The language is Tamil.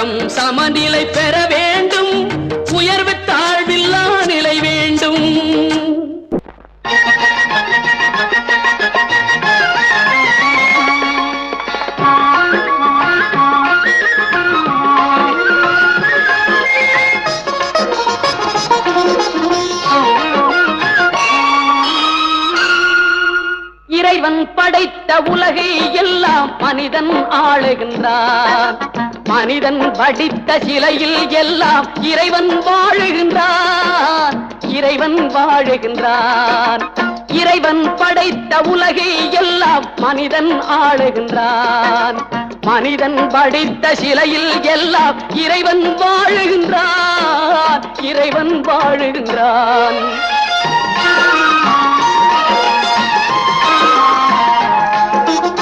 உலகம் சமநிலை பெற வேண்டும், உயர்வு தாழ்வில்லா நிலை வேண்டும். இறைவன் படைத்த உலகை எல்லாம் மனிதன் ஆளுகின்றான். மனிதன் வடித்த சிலையில் எல்லாம் இறைவன் வாழுகின்றான். இறைவன் வாழுகின்றான். இறைவன் படைத்த உலகை எல்லாம் மனிதன் ஆளுகின்றான். மனிதன் படைத்த சிலையில் எல்லாம் இறைவன் வாழுகின்றான். இறைவன் வாழுகின்றான்.